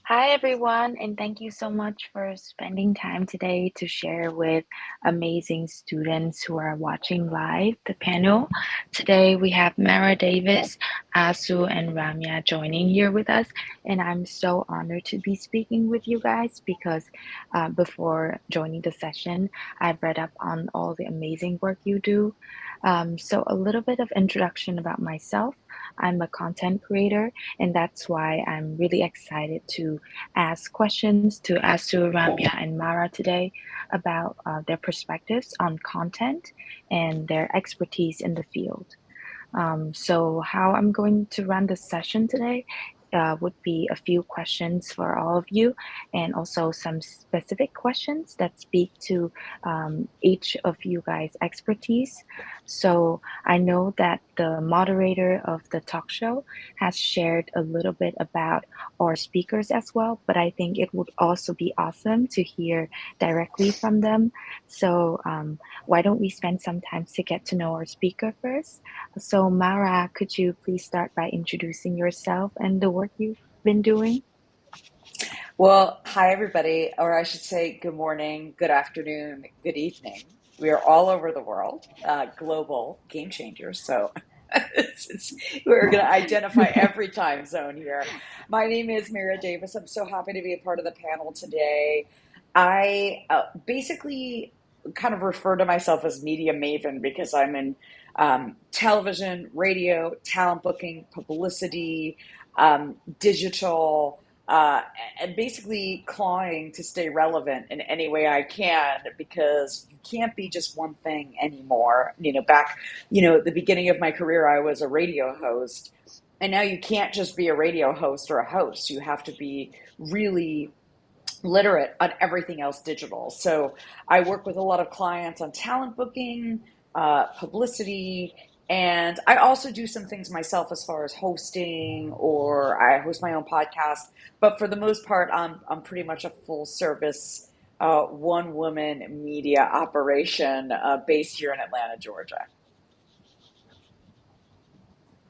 Hi, everyone, and thank you so much for spending time today to share with amazing students who are watching live the panel. Today, we have Mara Davis, Asu, and Ramya joining here with us, and I'm so honored to be speaking with you guys because before joining the session, I've read up on all the amazing work you do. So a little bit of introduction about myself. I'm a content creator, and that's why I'm really excited to ask questions to Asu, Ramya, and Mara today about their perspectives on content and their expertise in the field. So how I'm going to run the session today would be a few questions for all of you, and also some specific questions that speak to each of you guys' expertise. So I know that the moderator of the talk show has shared a little bit about our speakers as well, but I think it would also be awesome to hear directly from them. So why don't we spend some time to get to know our speaker first? So Mara, could you please start by introducing yourself and the work you've been doing? Well, hi, everybody, or I should say good morning, good afternoon, good evening. We are all over the world, global game changers. So we're going to identify every time zone here. My name is Mira Davis. I'm so happy to be a part of the panel today. I basically kind of refer to myself as media maven because I'm in television, radio, talent booking, publicity, digital, and basically clawing to stay relevant in any way I can, because you can't be just one thing anymore. Back, at the beginning of my career, I was a radio host, and now you can't just be a radio host or a host. You have to be really literate on everything else digital. So I work with a lot of clients on talent booking, publicity, and I also do some things myself as far as hosting, or I host my own podcast. But for the most part, I'm pretty much a full service one woman media operation based here in Atlanta, Georgia.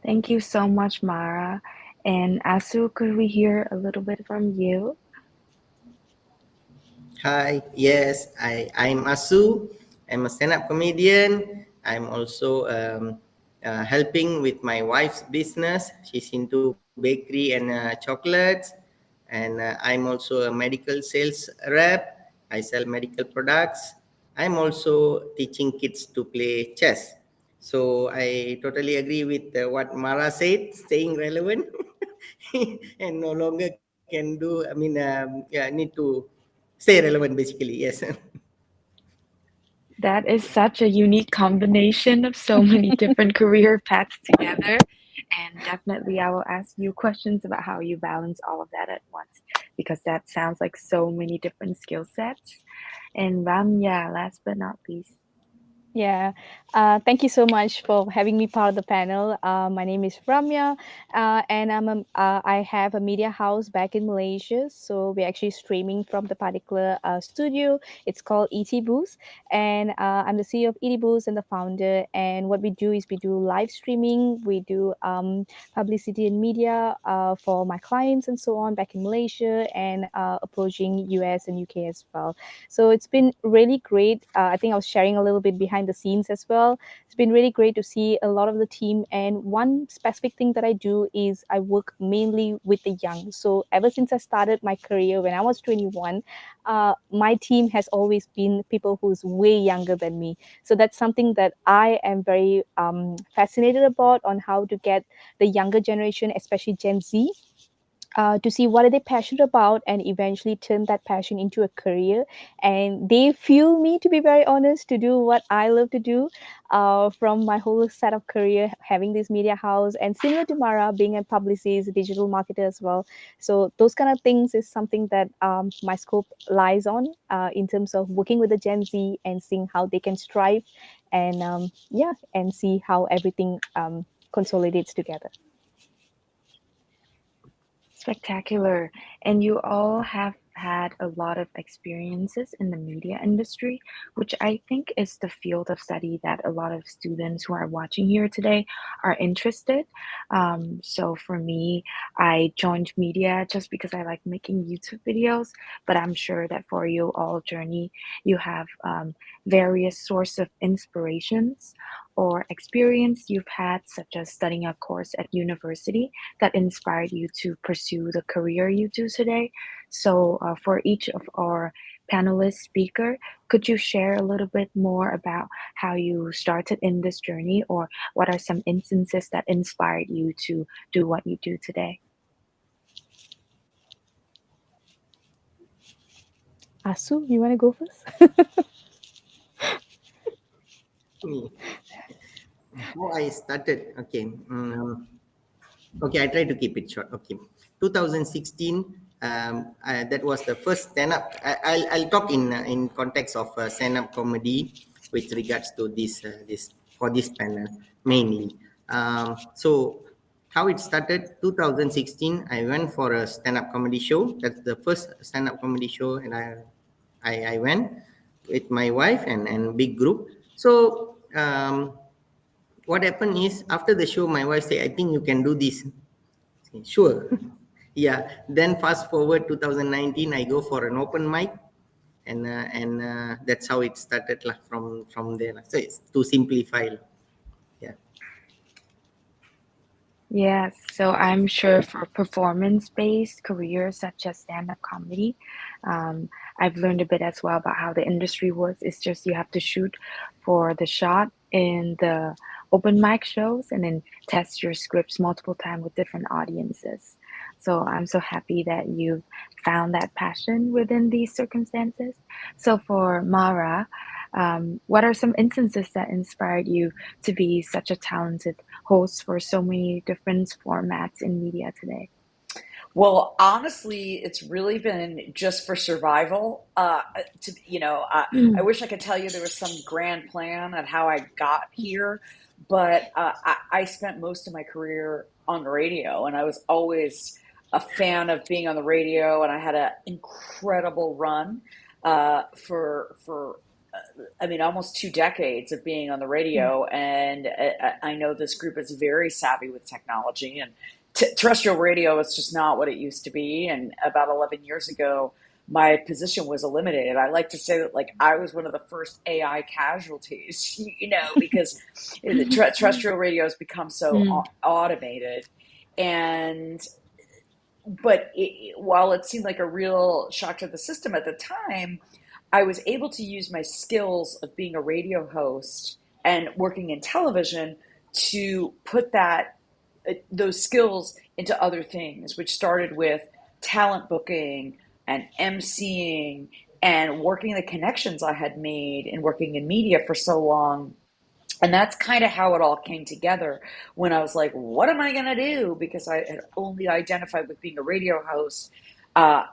Thank you so much, Mara. And Asu, could we hear a little bit from you? Hi, yes, I'm Asu. I'm a stand-up comedian. I'm also helping with my wife's business. She's into bakery and chocolates. And I'm also a medical sales rep. I sell medical products. I'm also teaching kids to play chess. So I totally agree with what Mara said, staying relevant and no longer can do, need to stay relevant basically, yes. That is such a unique combination of so many different career paths together. And definitely, I will ask you questions about how you balance all of that at once, because that sounds like so many different skill sets. And Ramya, last but not least. Yeah, thank you so much for having me part of the panel. My name is Ramya, and I have a media house back in Malaysia. So we're actually streaming from the particular studio. It's called ET Booth, and I'm the CEO of ET Booth and the founder. And what we do is we do live streaming, we do publicity and media for my clients and so on back in Malaysia, and approaching US and UK as well. So it's been really great. I think I was sharing a little bit behind the scenes as well. It's been really great to see a lot of the team. And one specific thing that I do is I work mainly with the young. So ever since I started my career when I was 21, my team has always been people who's way younger than me. So that's something that I am very fascinated about, on how to get the younger generation, especially Gen Z, to see what are they passionate about and eventually turn that passion into a career. And they feel me, to be very honest, to do what I love to do, from my whole set of career, having this media house, and similar to Mara, being a publicist, digital marketer as well. So those kind of things is something that my scope lies on, in terms of working with the Gen Z and seeing how they can strive, and and see how everything consolidates together. Spectacular. And you all have had a lot of experiences in the media industry, which I think is the field of study that a lot of students who are watching here today are interested. So for me, I joined media just because I like making YouTube videos, but I'm sure that for you all journey, you have various source of inspirations or experience you've had, such as studying a course at university that inspired you to pursue the career you do today. So, for each of our panelist speaker, could you share a little bit more about how you started in this journey, or what are some instances that inspired you to do what you do today? Asu, you want to go first? Me. How I started. Okay. Okay, I try to keep it short. Okay. 2016, that was the first stand-up. I'll talk in context of stand-up comedy with regards to this for this panel mainly. So how it started, 2016, I went for a stand-up comedy show. That's the first stand-up comedy show, and I went with my wife and big group. So what happened is, after the show, my wife said, "I think you can do this." Sure. Yeah. Then fast forward 2019, I go for an open mic, and that's how it started lah, from there. So it's to simplify. Yeah. Yes, so I'm sure for performance-based careers such as stand-up comedy, I've learned a bit as well about how the industry works. It's just you have to shoot for the shot in the open mic shows and then test your scripts multiple times with different audiences. So I'm so happy that you've found that passion within these circumstances. So for Mara, what are some instances that inspired you to be such a talented host for so many different formats in media today? Well, honestly, it's really been just for survival. I Mm, wish I could tell you there was some grand plan on how I got here, but I spent most of my career on the radio, and I was always a fan of being on the radio, and I had an incredible run for I mean, almost 2 decades of being on the mm, radio, and I know this group is very savvy with technology, and terrestrial radio is just not what it used to be. And about 11 years ago, my position was eliminated. I like to say that, like, I was one of the first AI casualties, because the terrestrial radio has become so mm, automated. And but while it seemed like a real shock to the system at the time, I was able to use my skills of being a radio host and working in television to put those skills into other things, which started with talent booking and emceeing and working the connections I had made and working in media for so long. And that's kind of how it all came together when I was like, what am I going to do? Because I had only identified with being a radio host. Uh,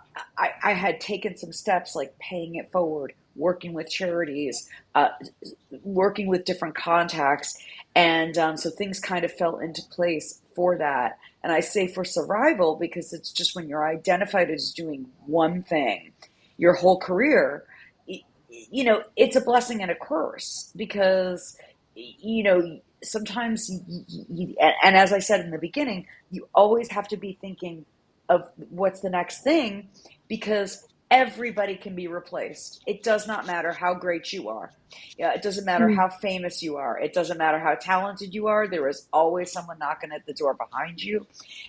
I had taken some steps like paying it forward, working with charities, working with different contacts. And so things kind of fell into place for that. And I say for survival because it's just when you're identified as doing one thing your whole career, it's a blessing and a curse because sometimes and as I said in the beginning, you always have to be thinking of what's the next thing because everybody can be replaced. It does not matter how great you are. Yeah, it doesn't matter mm. how famous you are. It doesn't matter how talented you are. There is always someone knocking at the door behind you.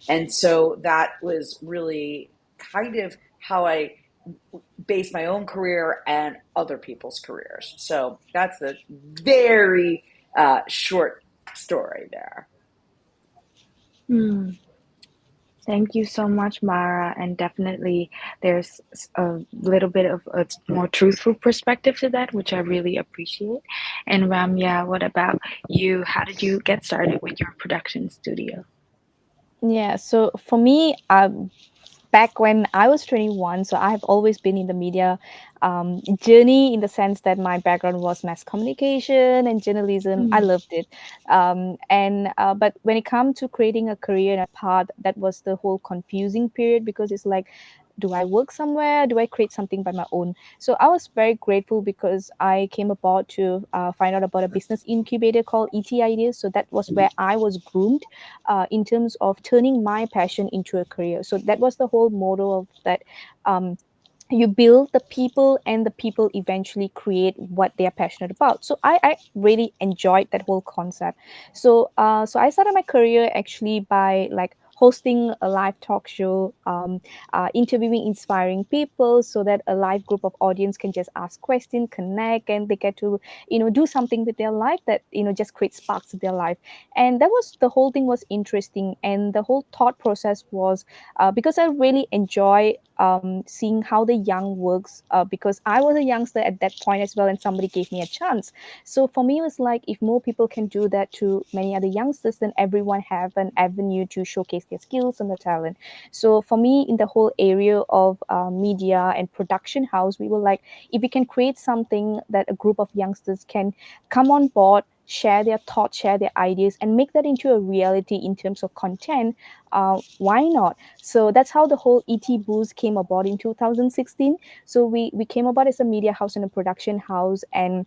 And so that was really kind of how I base my own career and other people's careers. So that's the very short story there. Mm. Thank you so much, Mara. And definitely, there's a little bit of a more truthful perspective to that, which I really appreciate. And Ramya, what about you? How did you get started with your production studio? Yeah, so for me, back when I was 21, so I have always been in the media journey, in the sense that my background was mass communication and journalism. I Mm, loved it. And but when it comes to creating a career and a path, that was the whole confusing period, because it's like, do I work somewhere? Do I create something by my own? So I was very grateful because I came about to find out about a business incubator called ET Ideas. So that was where I was groomed in terms of turning my passion into a career. So that was the whole motto of that. You build the people, and the people eventually create what they are passionate about. So I really enjoyed that whole concept. So I started my career actually by like hosting a live talk show, interviewing inspiring people, so that a live group of audience can just ask questions, connect, and they get to do something with their life that just create sparks of their life. And that was the whole thing was interesting, and the whole thought process was because I really enjoy seeing how the young works, because I was a youngster at that point as well, and somebody gave me a chance. So for me, it was like, if more people can do that to many other youngsters, then everyone have an avenue to showcase their skills and their talent. So for me, in the whole area of media and production house, we were like, if we can create something that a group of youngsters can come on board, share their thoughts, share their ideas, and make that into a reality in terms of content, why not? So that's how the whole ET Boost came about in 2016. So we came about as a media house and a production house, and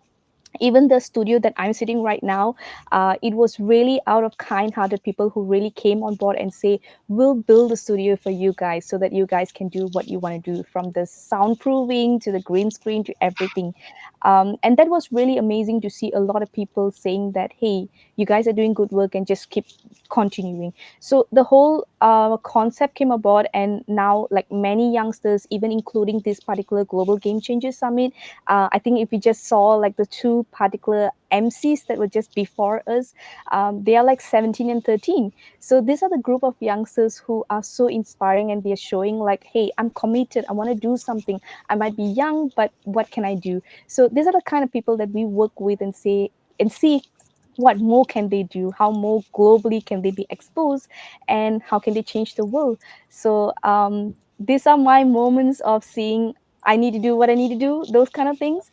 even the studio that I'm sitting right now, it was really out of kind-hearted people who really came on board and say, we'll build a studio for you guys so that you guys can do what you want to do, from the soundproofing to the green screen to everything. And that was really amazing to see a lot of people saying that, hey, you guys are doing good work and just keep continuing. So the whole concept came about, and now like many youngsters, even including this particular Global Game Changers Summit, I think if you just saw like the two particular MCs that were just before us, they are like 17 and 13. So these are the group of youngsters who are so inspiring, and they're showing like, hey, I'm committed. I want to do something. I might be young, but what can I do? So these are the kind of people that we work with and say and see what more can they do, how more globally can they be exposed, and how can they change the world. So these are my moments of seeing I need to do what I need to do, those kind of things.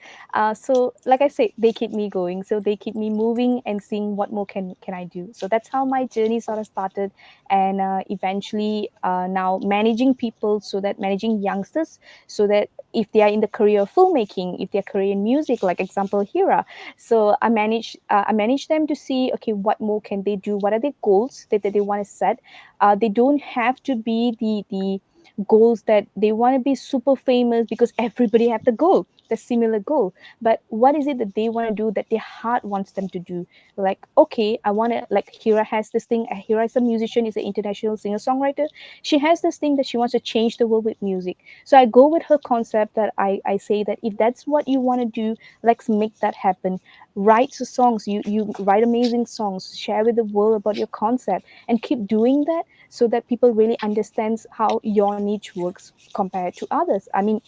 So like I said, they keep me going, so they keep me moving and seeing what more can I do. So that's how my journey sort of started. And eventually now managing people, so that managing youngsters, so that if they are in the career of filmmaking, if they're career in music, like example Hira, so I manage them to see, okay, what more can they do, what are their goals that they want to set. They don't have to be the goals that they want to be super famous, because everybody have the similar goal. But what is it that they want to do, that their heart wants them to do? Like, okay, I want to, like Hira has this thing. Hira is a musician, is an international singer songwriter. She has this thing that she wants to change the world with music. So I go with her concept, that I say that if that's what you want to do, let's make that happen. Write songs, you write amazing songs, share with the world about your concept, and keep doing that, so that people really understands how your niche works compared to others. I mean,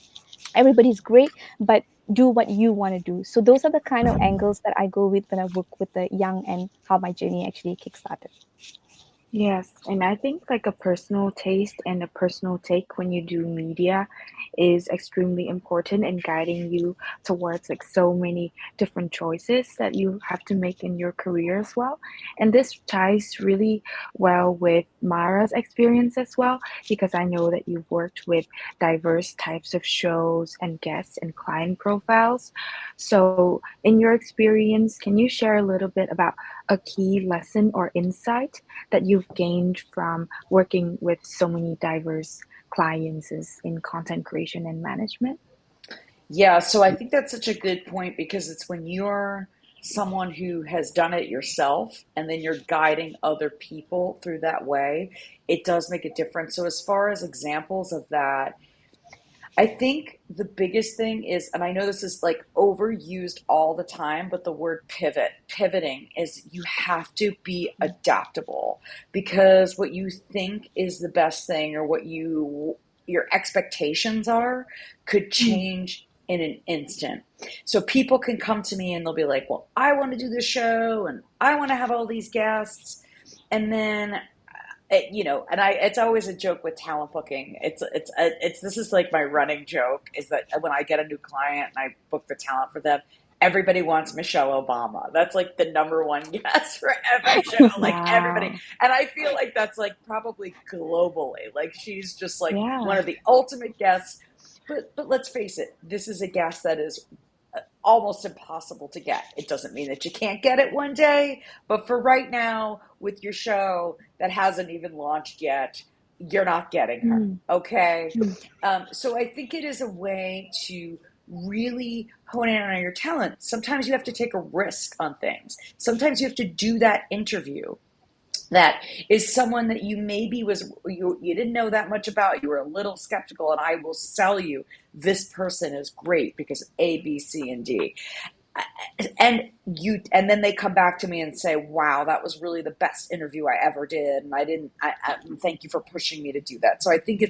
everybody's great, but do what you want to do. So those are the kind of angles that I go with when I work with the young, and how my journey actually kickstarted. yes, and I think like a personal taste and a personal take when you do media is extremely important in guiding you towards like so many different choices that you have to make in your career as well. And this ties really well with Mara's experience as well, because I know that you've worked with diverse types of shows and guests and client profiles. So, in your experience, can you share a little bit about a key lesson or insight that you've gained from working with so many diverse clients in content creation and management? Yeah, so I think that's such a good point because it's when you're someone who has done it yourself and then you're guiding other people through that way, it does make a difference. So, as far as examples of that, I think the biggest thing is, and I know this is like overused all the time, but the word pivoting is you have to be adaptable, because what you think is the best thing or what your expectations are could change in an instant. So people can come to me and they'll be like, well, I want to do this show and I want to have all these guests. And then and it's always a joke with talent booking. This is like my running joke, is that when I get a new client and I book the talent for them, everybody wants Michelle Obama. That's like the number one guest for every show, like everybody. Wow. And I feel like that's like probably globally, like she's just like Yeah. one of the ultimate guests. But let's face it, this is a guest that is almost impossible to get. It doesn't mean that you can't get it one day, but for right now, with your show that hasn't even launched yet, you're not getting her. Okay. So I think it is a way to really hone in on your talent. Sometimes you have to take a risk on things. Sometimes you have to do that interview that is someone that you maybe you didn't know that much about, you were a little skeptical, and I will sell you this person is great because A, B, C, and D. And then they come back to me and say, wow, that was really the best interview I ever did, and I thank you for pushing me to do that. So I think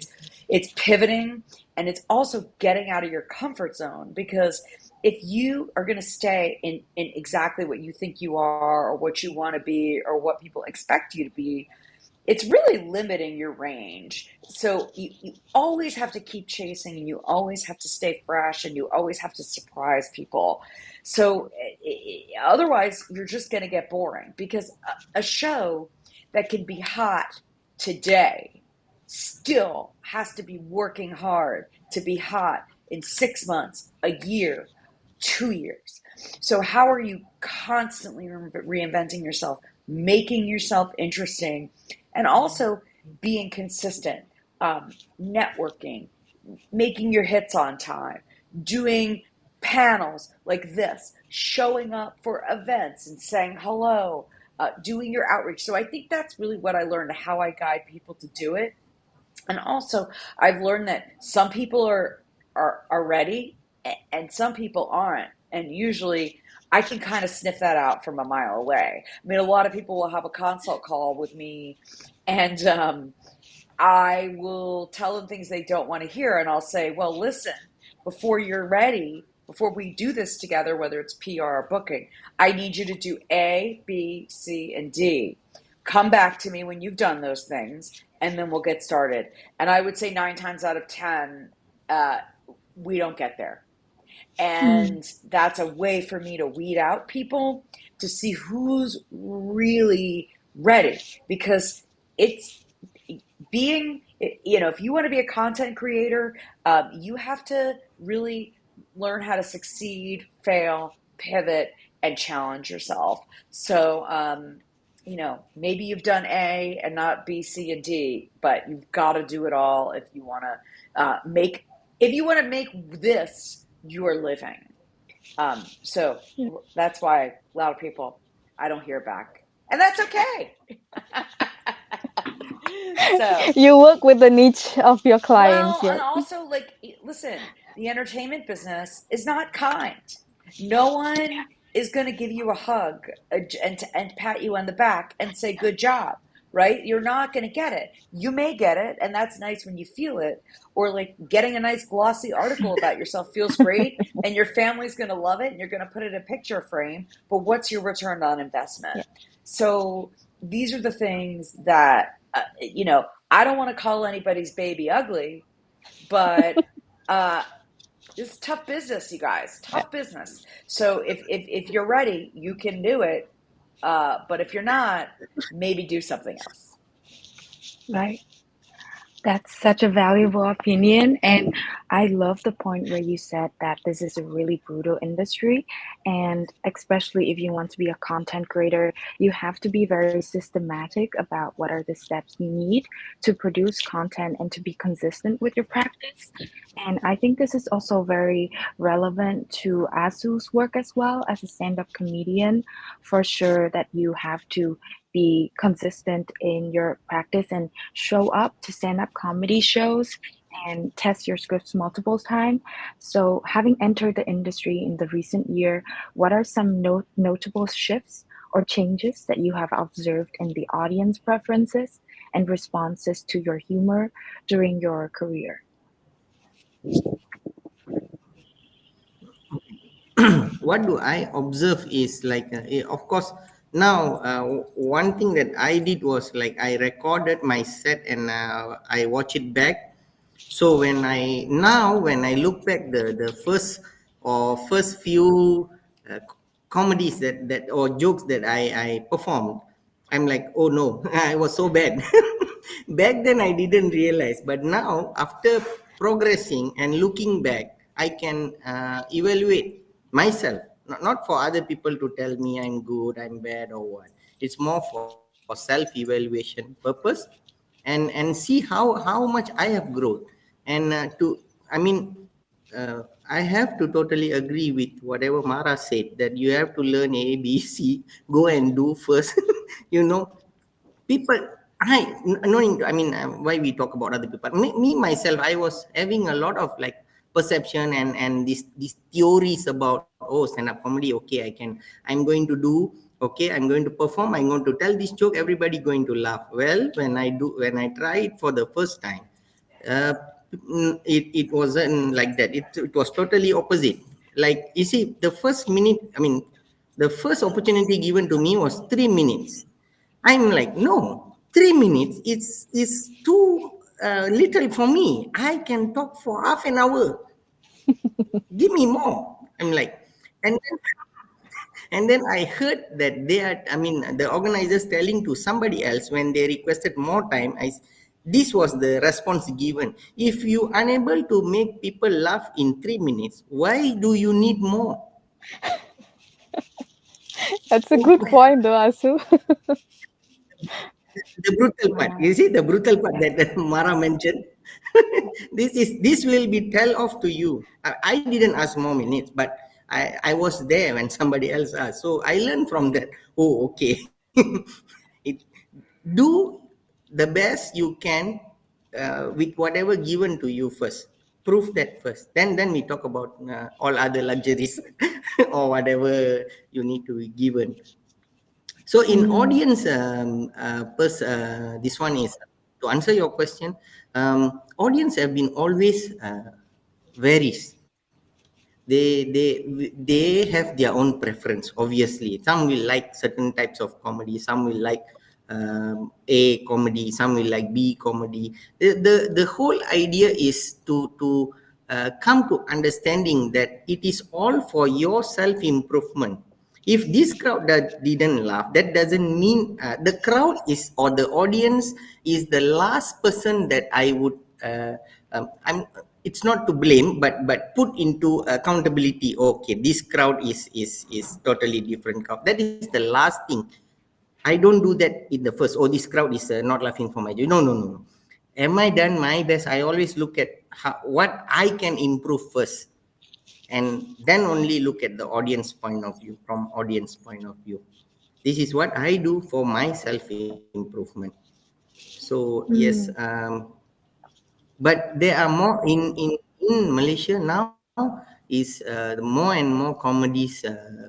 it's pivoting, and it's also getting out of your comfort zone, because if you are going to stay in exactly what you think you are or what you want to be or what people expect you to be, it's really limiting your range. So you always have to keep chasing, and you always have to stay fresh, and you always have to surprise people. So otherwise, you're just going to get boring, because a show that can be hot today still has to be working hard to be hot in 6 months, a year, 2 years. So how are you constantly reinventing yourself, making yourself interesting, and also being consistent, networking, making your hits on time, doing panels like this, showing up for events and saying hello, doing your outreach. So I think that's really what I learned, how I guide people to do it. And also, I've learned that some people are ready and some people aren't. And usually I can kind of sniff that out from a mile away. I mean, a lot of people will have a consult call with me, and I will tell them things they don't want to hear. And I'll say, well, listen, before you're ready, before we do this together, whether it's PR or booking, I need you to do A, B, C, and D. Come back to me when you've done those things, and then we'll get started. And I would say 9 times out of 10, we don't get there. And that's a way for me to weed out people, to see who's really ready, because it's being, if you want to be a content creator, you have to really learn how to succeed, fail, pivot, and challenge yourself. So, maybe you've done A and not B, C, and D, but you've got to do it all if you want to make this your living. So that's why a lot of people, I don't hear back, and that's okay. So You work with the niche of your clients. well, and Yeah. also, like, listen, the entertainment business is not kind. No one is going to give you a hug and pat you on the back and say good job, right? You're not going to get it. You may get it, and that's nice when you feel it, or like getting a nice glossy article about yourself feels great, and your family's going to love it, and you're going to put it in a picture frame, but what's your return on investment? Yeah. So these are the things that, I don't want to call anybody's baby ugly, but it's tough business, you guys. Tough business. So if you're ready, you can do it. But if you're not, maybe do something else. Right. That's such a valuable opinion. And I love the point where you said that this is a really brutal industry. And especially if you want to be a content creator, you have to be very systematic about what are the steps you need to produce content and to be consistent with your practice. And I think this is also very relevant to Asu's work as well as a stand-up comedian. For sure that you have to be consistent in your practice and show up to stand-up comedy shows and test your scripts multiple times. So, having entered the industry in the recent year, what are some notable shifts or changes that you have observed in the audience preferences and responses to your humor during your career? What do I observe is like, of course, now one thing that I did was like I recorded my set and I watch it back. So when I look back the first few comedies that or jokes that I performed, I'm like, oh no, I was so bad. Back then I didn't realize, but now after progressing and looking back, I can evaluate myself, not for other people to tell me I'm good, I'm bad, or what. It's more for self-evaluation purpose, and see how much I have grown, and I have to totally agree with whatever Mara said, that you have to learn A, B, C, go and do first. you know People, why we talk about other people, me myself, I was having a lot of like perception and these theories about, oh, stand up comedy, okay, I'm going to do, okay, I'm going to perform, I'm going to tell this joke, everybody going to laugh. Well, when I try it for the first time, uh, it wasn't like that. It was totally opposite. Like, you see, the first opportunity given to me was 3 minutes. I'm like, no, 3 minutes is too little for me. I can talk for half an hour. Give me more. I'm like, and then I heard that the organizers telling to somebody else when they requested more time. This was the response given. If you unable to make people laugh in 3 minutes, why do you need more? That's a good point, though, Asu. The brutal part, Yeah, you see, the brutal part yeah. that Mara mentioned. This will be tell off to you. I didn't ask more minutes, but I was there when somebody else asked, so I learned from that. Oh, okay. it, do the best you can with whatever given to you first. Prove that first, then we talk about all other luxuries or whatever you need to be given. So in Mm, audience, this one is to answer your question. Audience have been always varies. They have their own preference. Obviously, some will like certain types of comedy. Some will like A comedy. Some will like B comedy. The whole idea is to come to understanding that it is all for your self improvement. If this crowd that didn't laugh, that doesn't mean the crowd is, or the audience is the last person that I would I'm it's not to blame, but put into accountability. Okay, this crowd is totally different crowd. That is the last thing. I don't do that in the first. Oh, this crowd is not laughing for my joke. No, no, no, no. Am I done my best? I always look at what I can improve first, and then only look at the audience point of view. From audience point of view, this is what I do for my self improvement. So yes, mm, but there are more in Malaysia now. Is more and more comedies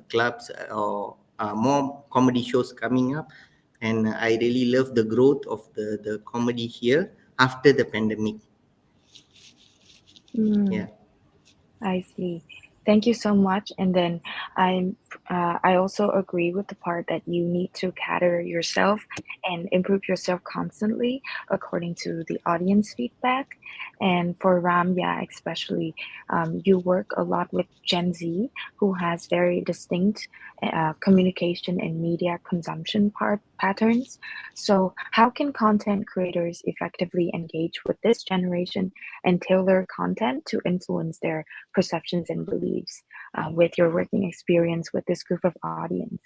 clubs or more comedy shows coming up, and I really love the growth of the comedy here after the pandemic. mm. Yeah. I see. Thank you so much. And then I'm I also agree with the part that you need to cater yourself and improve yourself constantly according to the audience feedback. And for Ramya especially, you work a lot with Gen Z who has very distinct communication and media consumption patterns. So how can content creators effectively engage with this generation and tailor content to influence their perceptions and beliefs with your working experience with this group of audience?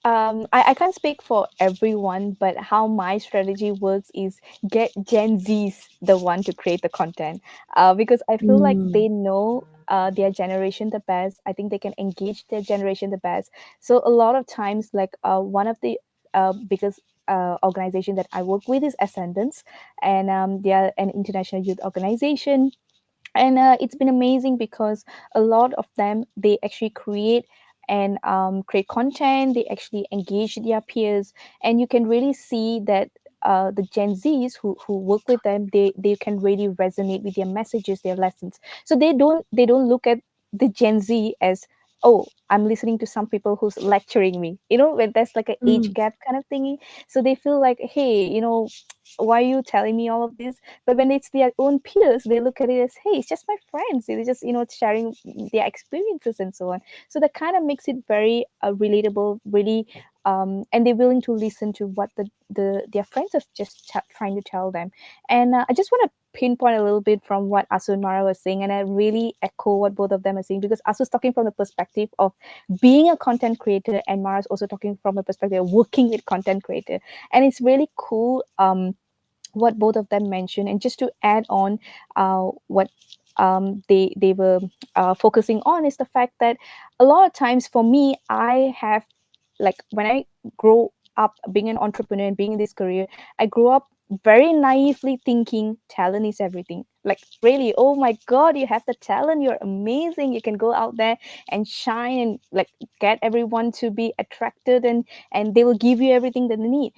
I can't speak for everyone, but how my strategy works is get Gen Z's the one to create the content, because I feel like Mm, they know their generation the best. I think they can engage their generation the best. So a lot of times, like one of the because organization that I work with is Ascendance, and they are an international youth organization. And it's been amazing because a lot of them, they actually create and create content. They actually engage their peers, and you can really see that the Gen Zs who work with them, they can really resonate with their messages, their lessons. So they don't look at the Gen Z as, oh, I'm listening to some people who's lecturing me, when there's like an age Mm, gap kind of thingy. So they feel like, hey, why are you telling me all of this? But when it's their own peers, they look at it as, hey, it's just my friends. They're just, sharing their experiences and so on. So that kind of makes it very relatable, really. And they're willing to listen to what their friends are just trying to tell them. And I just want to pinpoint a little bit from what Asu and Mara was saying, and I really echo what both of them are saying, because Asu's talking from the perspective of being a content creator, and Mara's also talking from the perspective of working with content creator. And it's really cool what both of them mentioned. And just to add on what they were focusing on, is the fact that a lot of times for me, I have, like, when I grow up being an entrepreneur and being in this career, I grew up very naively thinking talent is everything. Like, really, oh my god, you have the talent, you're amazing, you can go out there and shine and like get everyone to be attracted, and they will give you everything that they need.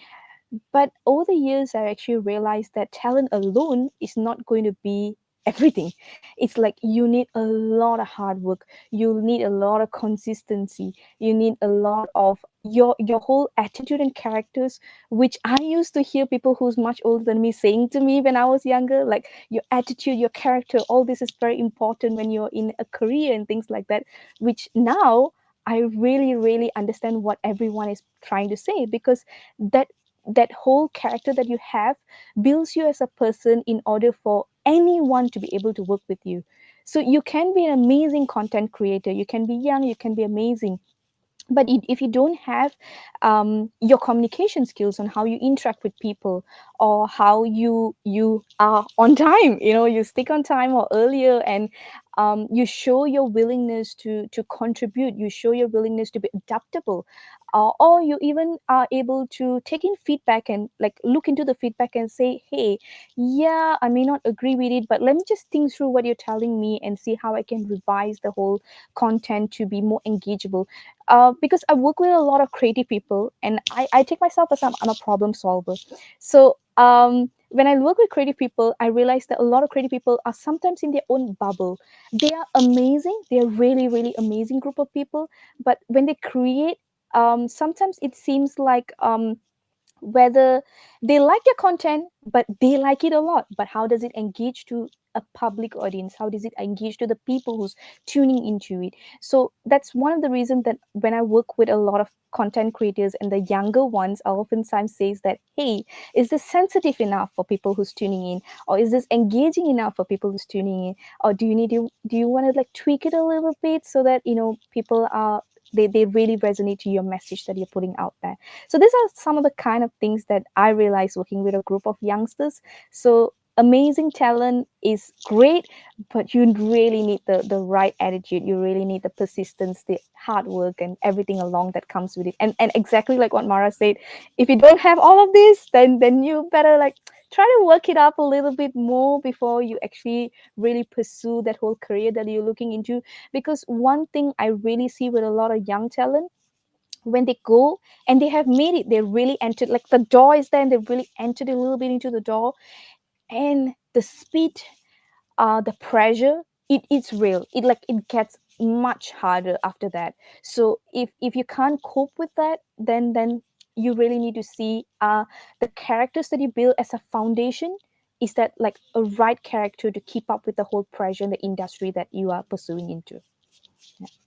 But over the years, I actually realized that talent alone is not going to be everything. It's like you need a lot of hard work. You need a lot of consistency. You need a lot of your whole attitude and characters, which I used to hear people who's much older than me saying to me when I was younger, like your attitude, your character, all this is very important when you're in a career and things like that, which now I really, really understand what everyone is trying to say, because that that whole character that you have builds you as a person in order for anyone to be able to work with you. So you can be an amazing content creator, you can be young, you can be amazing, but if you don't have your communication skills on how you interact with people, or how you are on time, you stick on time or earlier, and you show your willingness to contribute, you show your willingness to be adaptable, or you even are able to take in feedback and like look into the feedback and say, hey, yeah, I may not agree with it, but let me just think through what you're telling me and see how I can revise the whole content to be more engageable. Because I work with a lot of creative people, and I take myself as I'm a problem solver. So when I work with creative people, I realize that a lot of creative people are sometimes in their own bubble. They are amazing. They're really, really amazing group of people. But when they create, sometimes it seems like whether they like your content, but they like it a lot, but how does it engage to a public audience? How does it engage to the people who's tuning into it? So that's one of the reasons that when I work with a lot of content creators and the younger ones, I oftentimes says that, hey, is this sensitive enough for people who's tuning in, or is this engaging enough for people who's tuning in, or do you want to like tweak it a little bit so that people are they really resonate to your message that you're putting out there. So these are some of the kind of things that I realized working with a group of youngsters. So amazing talent is great, but you really need the right attitude. You really need the persistence, the hard work, and everything along that comes with it. And exactly like what Mara said, if you don't have all of this, then you better like try to work it up a little bit more before you actually really pursue that whole career that you're looking into. Because one thing I really see with a lot of young talent, when they go and they have made it, they really entered, like the door is there and they really entered a little bit into the door, and the speed, the pressure, it's real. It gets much harder after that. So if you can't cope with that, then you really need to see the characters that you build as a foundation, is that like a right character to keep up with the whole pressure in the industry that you are pursuing into.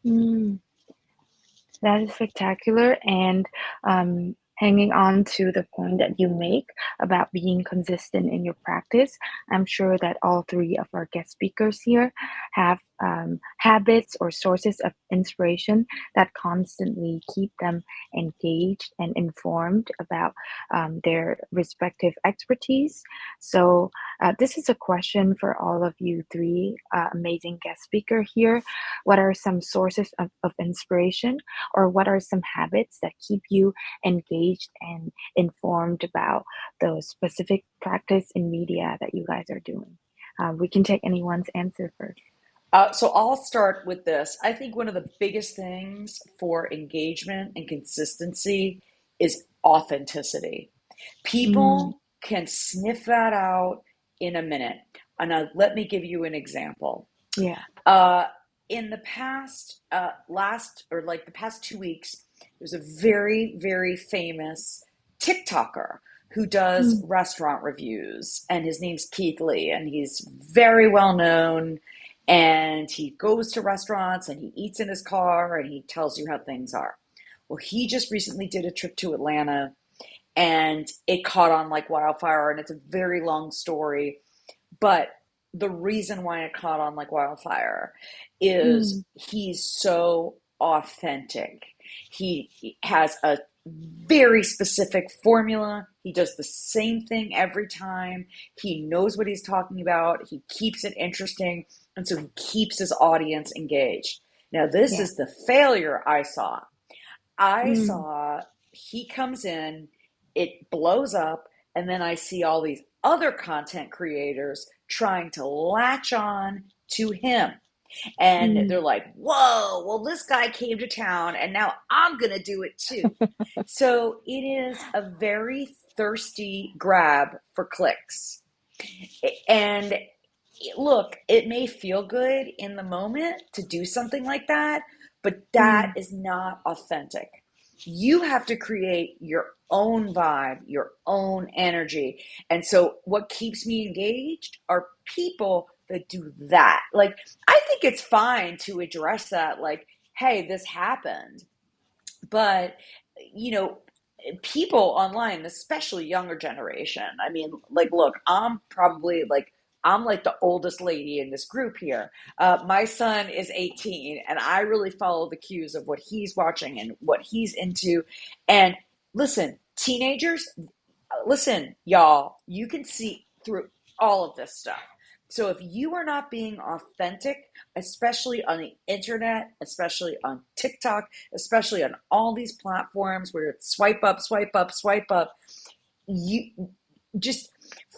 mm. That is spectacular. And hanging on to the point that you make about being consistent in your practice, I'm sure that all three of our guest speakers here have habits or sources of inspiration that constantly keep them engaged and informed about their respective expertise. So, this is a question for all of you three amazing guest speaker here. What are some sources of inspiration, or what are some habits that keep you engaged and informed about the specific practice in media that you guys are doing? We can take anyone's answer first. So I'll start with this. I think one of the biggest things for engagement and consistency is authenticity. Mm, People can sniff that out in a minute. And let me give you an example. yeah. Uh, in the past, the past 2 weeks, there's a very, very famous TikToker who does Mm, restaurant reviews, and his name's Keith Lee, and he's very well known. And he goes to restaurants and he eats in his car and he tells you how things are. Well, he just recently did a trip to Atlanta and it caught on like wildfire, and it's a very long story, but the reason why it caught on like wildfire is mm, he's so authentic. He has a very specific formula. He does the same thing every time. He knows what he's talking about. He keeps it interesting. And so he keeps his audience engaged. Now, this yeah. is the failure I saw. I Mm, saw he comes in, it blows up, and then I see all these other content creators trying to latch on to him. And they're mm, like, whoa, well, this guy came to town and now I'm going to do it too. So it is a very thirsty grab for clicks. And look, it may feel good in the moment to do something like that, but that mm, is not authentic. You have to create your own vibe, your own energy. And so what keeps me engaged are people that do that. Like, I think it's fine to address that, like, hey, this happened. But, you know, people online, especially younger generation, I mean, like, look, I'm like the oldest lady in this group here. My son is 18, and I really follow the cues of what he's watching and what he's into. And listen, teenagers, listen, y'all, you can see through all of this stuff. So if you are not being authentic, especially on the internet, especially on TikTok, especially on all these platforms where it's swipe up, swipe up, swipe up, you just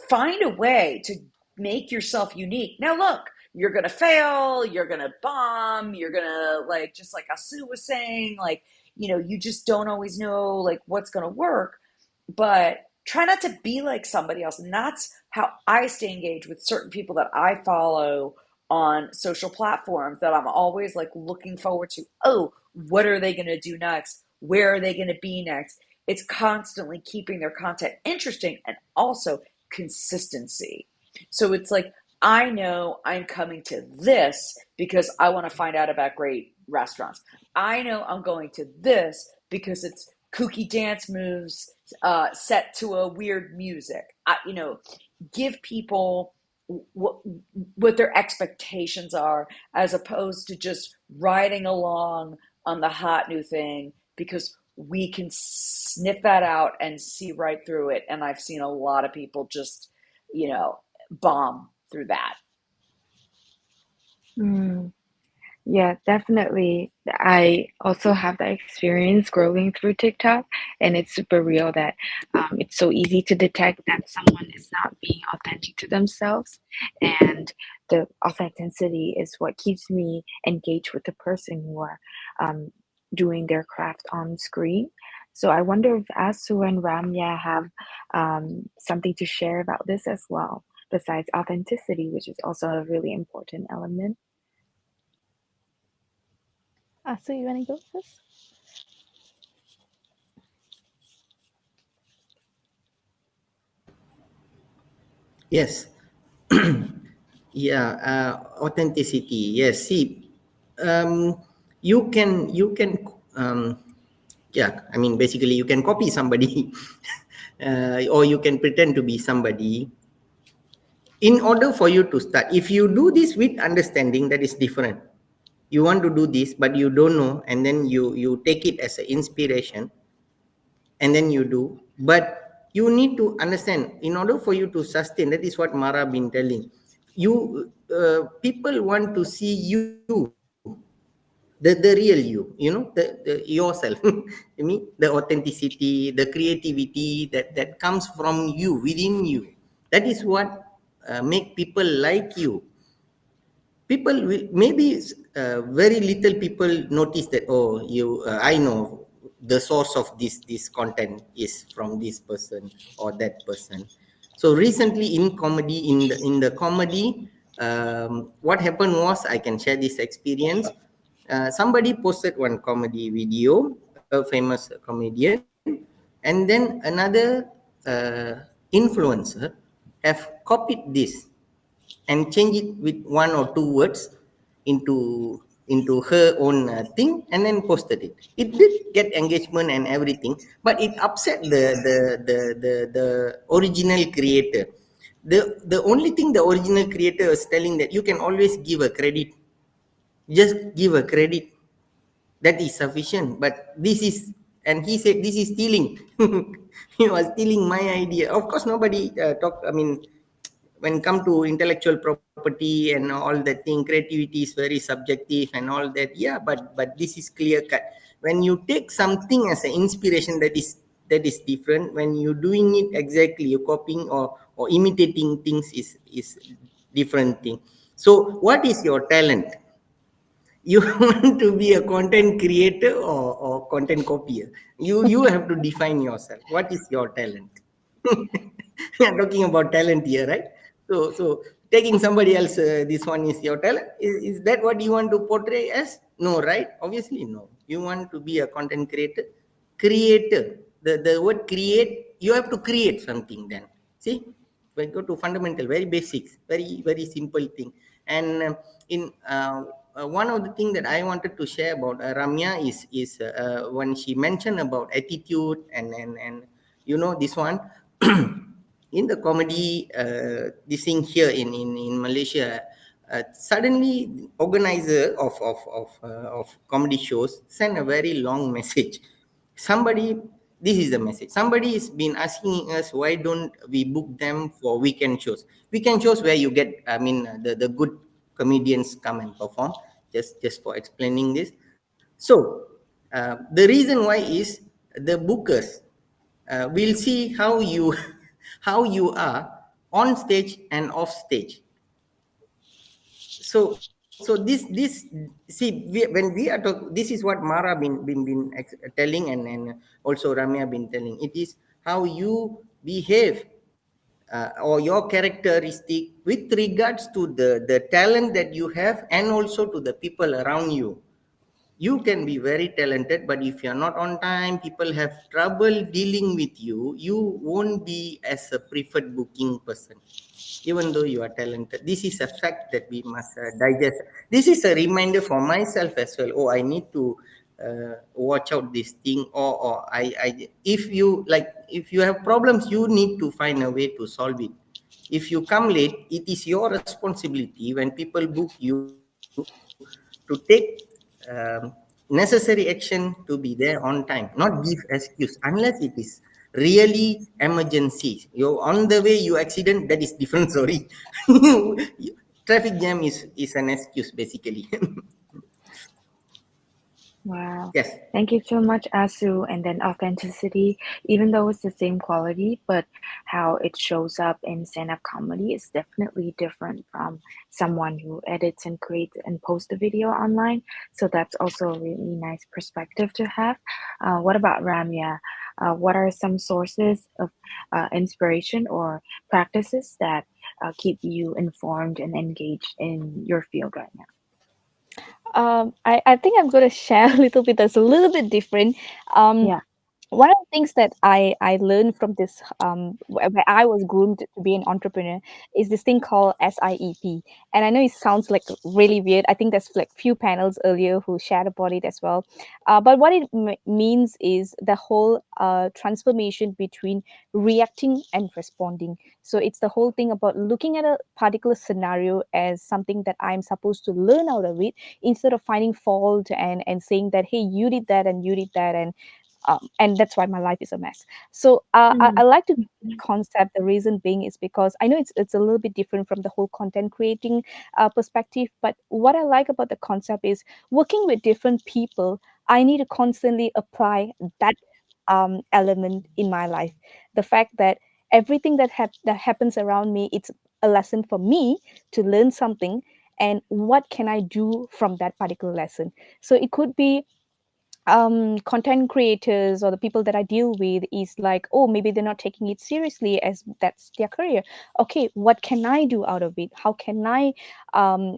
find a way to make yourself unique. Now, look, you're going to fail, you're going to bomb, you're going to, like, just like Asu was saying, like, you just don't always know, like, what's going to work. But try not to be like somebody else. And that's how I stay engaged with certain people that I follow on social platforms, that I'm always like looking forward to. Oh, what are they going to do next? Where are they going to be next? It's constantly keeping their content interesting and also consistency. So it's like, I know I'm coming to this because I want to find out about great restaurants. I know I'm going to this because it's kooky dance moves set to a weird music. Give people what what their expectations are, as opposed to just riding along on the hot new thing, because we can sniff that out and see right through it. And I've seen a lot of people just, bomb through that. mm. Yeah, definitely. I also have that experience scrolling through TikTok, and it's super real that it's so easy to detect that someone is not being authentic to themselves, and the authenticity is what keeps me engaged with the person who are um, doing their craft on screen. So I wonder if Asu and Ramya have something to share about this as well, besides authenticity, which is also a really important element. So you want to go first? Yes. Yeah, authenticity. Yes. See, um, you can yeah. I mean, basically, you can copy somebody, or you can pretend to be somebody. In order for you to start, if you do this with understanding, that is different. You want to do this but you don't know, and then you take it as an inspiration, and then you do. But you need to understand, in order for you to sustain, that is what Mara been telling you, people want to see you, the real you know, the yourself. I mean, the authenticity, the creativity that comes from you, within you. That is what make people like you. People will maybe, very little people notice that, oh, you I know the source of this content is from this person or that person. So recently in comedy, in the comedy, what happened was, I can share this experience. Somebody posted one comedy video, a famous comedian, and then another influencer have copied this and change it with one or two words into her own thing, and then posted it. It did get engagement and everything, but it upset the original creator. The only thing the original creator is telling, that you can always give a credit, just give a credit, that is sufficient. But this is, and he said this is stealing. He was stealing my idea. Of course nobody talk, I mean, when come to intellectual property and all that thing, creativity is very subjective and all that. Yeah, but this is clear cut. When you take something as an inspiration, that is different. When you're doing it exactly, you're copying or imitating things, is different thing. So what is your talent? You want to be a content creator or content copier? You have to define yourself. What is your talent? We are talking about talent here, right? So taking somebody else, this one is your talent. Is that what you want to portray as? No, right? Obviously no. You want to be a content creator. Creator. The word create, you have to create something. Then see, we go to fundamental, very basics, very simple thing. And in one of the thing that I wanted to share about Ramya is when she mentioned about attitude, and you know, this one. In the comedy, this thing here in Malaysia, suddenly organizer of comedy shows send a very long message. Somebody, this is the message. Somebody has been asking us, why don't we book them for weekend shows? Weekend shows where you get, I mean, the good comedians come and perform. Just for explaining this. So the reason why is, the bookers will see how you how you are on stage and off stage. So this see, when we are talking, this is what Mara been telling, and also Ramya been telling. It is how you behave, or your characteristic with regards to the talent that you have, and also to the people around you. You can be very talented, but if you're not on time, people have trouble dealing with you, you won't be as a preferred booking person, even though you are talented. This is a fact that we must digest. This is a reminder for myself as well. Oh, I need to watch out this thing, or if you like, if you have problems, you need to find a way to solve it. If you come late, it is your responsibility when people book you to take necessary action to be there on time, not give excuse, unless it is really emergency. You're on the way, you accident, that is different story. Traffic jam is an excuse basically. Wow. Yes. Thank you so much, Asu. And then authenticity, even though it's the same quality, but how it shows up in stand-up comedy is definitely different from someone who edits and creates and posts a video online. So that's also a really nice perspective to have. What about Ramya? What are some sources of inspiration or practices that keep you informed and engaged in your field right now? I think I'm going to share a little bit that's a little bit different. Um, Yeah. one of the things that I learned from this where I was groomed to be an entrepreneur is this thing called SIEP. And I know it sounds like really weird. I think there's like few panels earlier who shared about it as well. But what it means is the whole transformation between reacting and responding. So it's the whole thing about looking at a particular scenario as something that I'm supposed to learn out of it, instead of finding fault and saying that, hey, you did that and you did that, and that's why my life is a mess. So I like to concept. The reason being is because I know it's a little bit different from the whole content creating perspective, but what I like about the concept is working with different people. I need to constantly apply that element in my life. The fact that everything that happens around me, it's a lesson for me to learn something, and what can I do from that particular lesson. So it could be content creators or the people that I deal with is like, oh, maybe they're not taking it seriously as that's their career. Okay, what can I do out of it? How can I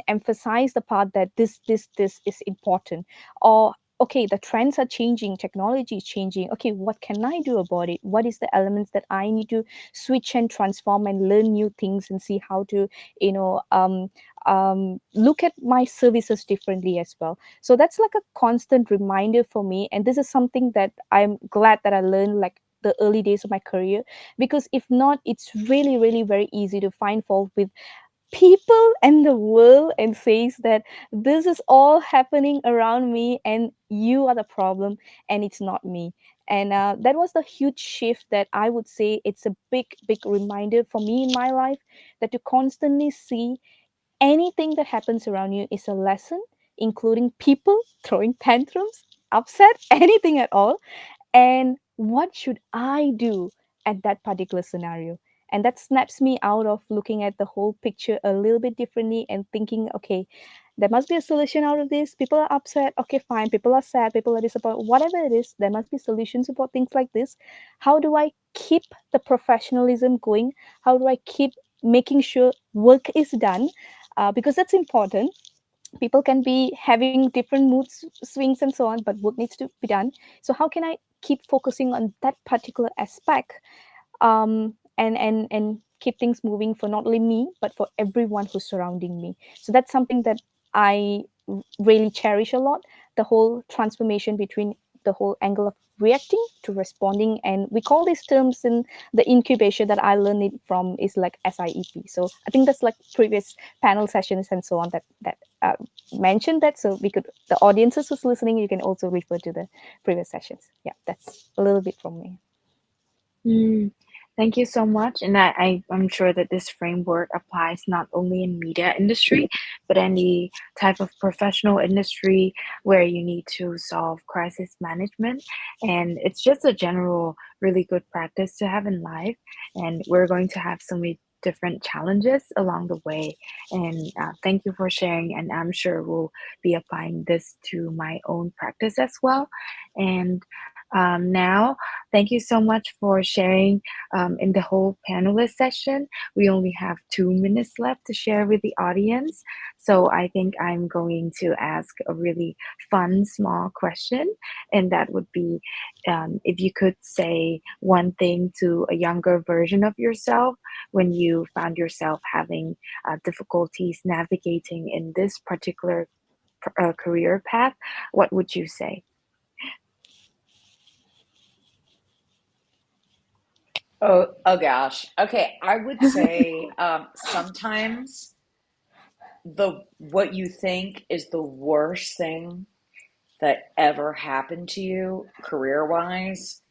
emphasize the part that this is important? Or okay, the trends are changing, technology is changing. Okay, what can I do about it? What is the elements that I need to switch and transform and learn new things and see how to, you know, look at my services differently as well. So that's like a constant reminder for me, and this is something that I'm glad that I learned like the early days of my career, because if not, it's really very easy to find fault with people and the world and says that this is all happening around me and you are the problem and it's not me. And that was the huge shift that I would say it's a big reminder for me in my life, that to constantly see anything that happens around you is a lesson, including people throwing tantrums, upset, anything at all. And what should I do at that particular scenario? And that snaps me out of looking at the whole picture a little bit differently and thinking, okay, there must be a solution out of this. People are upset. Okay, fine. People are sad. People are disappointed. Whatever it is, there must be solutions about things like this. How do I keep the professionalism going? How do I keep making sure work is done? Because that's important. People can be having different swings and so on, but work needs to be done. So how can I keep focusing on that particular aspect, and keep things moving for not only me but for everyone who's surrounding me? So that's something that I really cherish a lot, the whole transformation between the whole angle of reacting to responding. And we call these terms in the incubation that I learned it from is like SIEP. So I think that's like previous panel sessions and so on that mentioned that, so we could, the audiences who's listening, you can also refer to the previous sessions. Yeah, that's a little bit from me. Mm, thank you so much. And I'm sure that this framework applies not only in media industry, but any type of professional industry where you need to solve crisis management. And it's just a general, really good practice to have in life. And we're going to have so many different challenges along the way. And thank you for sharing. And I'm sure we'll be applying this to my own practice as well. And now, thank you so much for sharing in the whole panelist session. We only have 2 minutes left to share with the audience. So I think I'm going to ask a really fun, small question. And that would be if you could say one thing to a younger version of yourself when you found yourself having difficulties navigating in this particular career path, what would you say? Oh gosh. Okay, I would say sometimes the what you think is the worst thing that ever happened to you career-wise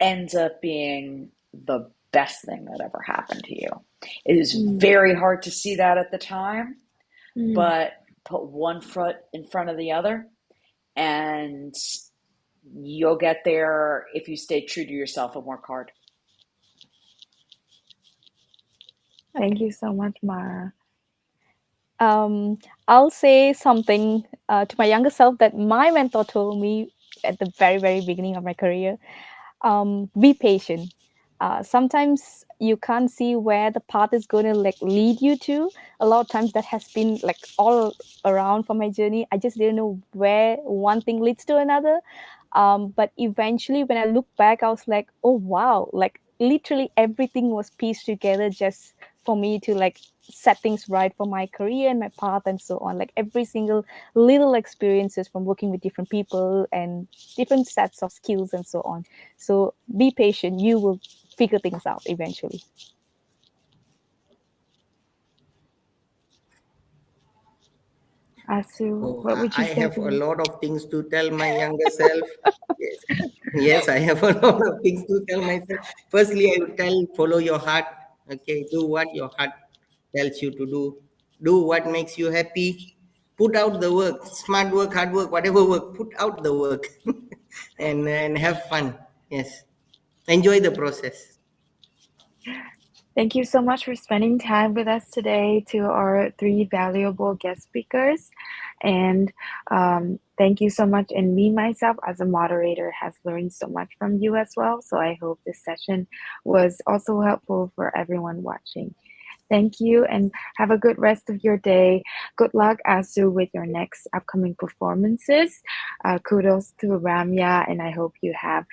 ends up being the best thing that ever happened to you. It is Mm, very hard to see that at the time, mm. but put one foot in front of the other and you'll get there if you stay true to yourself and work hard. Thank you so much, Mara. um, I'll say something to my younger self that my mentor told me at the very beginning of my career. Be patient. Sometimes you can't see where the path is going to like lead you to. A lot of times that has been like all around for my journey. I just didn't know where one thing leads to another. But eventually, when I look back, I was like, oh wow, like literally everything was pieced together just for me to like set things right for my career and my path and so on. Like every single little experiences from working with different people and different sets of skills and so on. So be patient, you will figure things out eventually. Asu, Oh, what would you I say have to a me? lot of things to tell my younger self. Yes. Yes, I have a lot of things to tell myself. Firstly, I would tell follow your heart. Okay, do what your heart tells you to do. Do what makes you happy. Put out the work, smart work, hard work, whatever work. Put out the work, and have fun. Yes, enjoy the process. Thank you so much for spending time with us today to our three valuable guest speakers. And thank you so much. And me, myself, as a moderator, has learned so much from you as well. So I hope this session was also helpful for everyone watching. Thank you and have a good rest of your day. Good luck, Asu, with your next upcoming performances. Kudos to Ramya, and I hope you have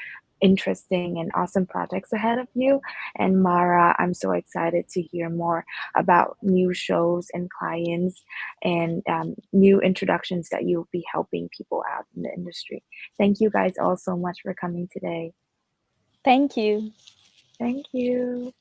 interesting and awesome projects ahead of you. And Mara, I'm so excited to hear more about new shows and clients and new introductions that you'll be helping people out in the industry. Thank you guys all so much for coming today. Thank you. Thank you.